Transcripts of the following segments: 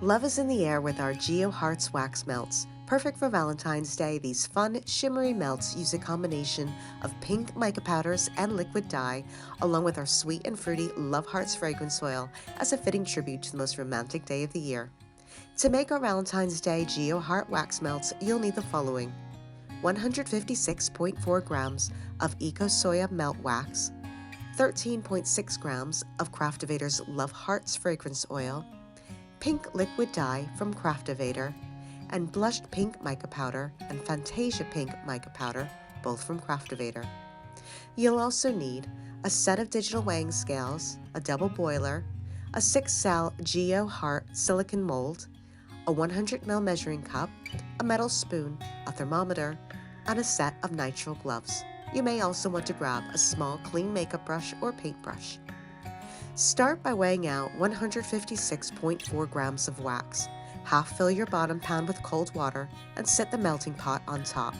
Love is in the air with our Geo Heart Wax Melts. Perfect for Valentine's Day, these fun, shimmery melts use a combination of pink mica powders and liquid dye, along with our sweet and fruity Love Hearts fragrance oil as a fitting tribute to the most romantic day of the year. To make our Valentine's Day Geo Heart Wax Melts, you'll need the following: 156.4 grams of Eco Soya Melt Wax, 13.6 grams of Craftovator's Love Hearts fragrance oil, pink liquid dye from Craftovator, and blushed pink mica powder and Fantasia pink mica powder, both from Craftovator. You'll also need a set of digital weighing scales, a double boiler, a 6-cell Geo Heart silicone mold, a 100 ml measuring cup, a metal spoon, a thermometer, and a set of nitrile gloves. You may also want to grab a small clean makeup brush or paintbrush. Start by weighing out 156.4 grams of wax. Half fill your bottom pan with cold water and set the melting pot on top.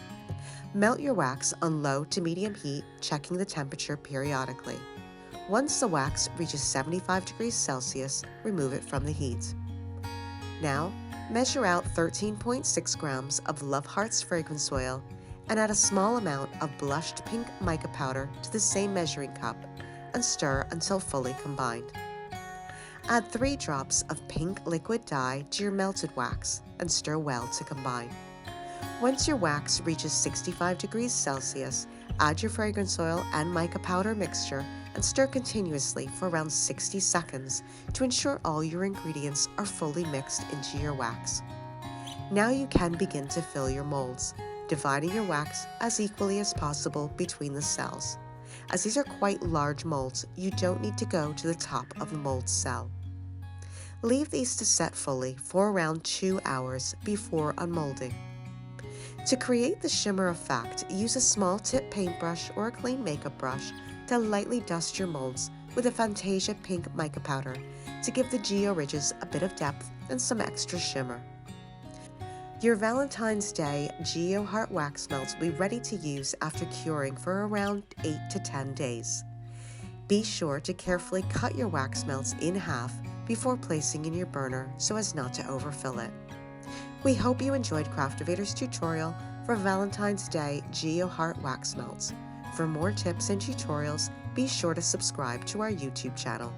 Melt your wax on low to medium heat, checking the temperature periodically. Once the wax reaches 75 degrees Celsius, remove it from the heat. Now, measure out 13.6 grams of Love Hearts fragrance oil and add a small amount of blushed pink mica powder to the same measuring cup and stir until fully combined. Add 3 drops of pink liquid dye to your melted wax and stir well to combine. Once your wax reaches 65 degrees Celsius, add your fragrance oil and mica powder mixture and stir continuously for around 60 seconds to ensure all your ingredients are fully mixed into your wax. Now you can begin to fill your molds, dividing your wax as equally as possible between the cells. As these are quite large molds, you don't need to go to the top of the mold cell. Leave these to set fully for around 2 hours before unmolding. To create the shimmer effect, use a small tip paintbrush or a clean makeup brush to lightly dust your molds with a Fantasia pink mica powder to give the Geo ridges a bit of depth and some extra shimmer. Your Valentine's Day Geo Heart Wax Melts will be ready to use after curing for around 8 to 10 days. Be sure to carefully cut your wax melts in half before placing in your burner so as not to overfill it. We hope you enjoyed Craftovator's tutorial for Valentine's Day Geo Heart Wax Melts. For more tips and tutorials, be sure to subscribe to our YouTube channel.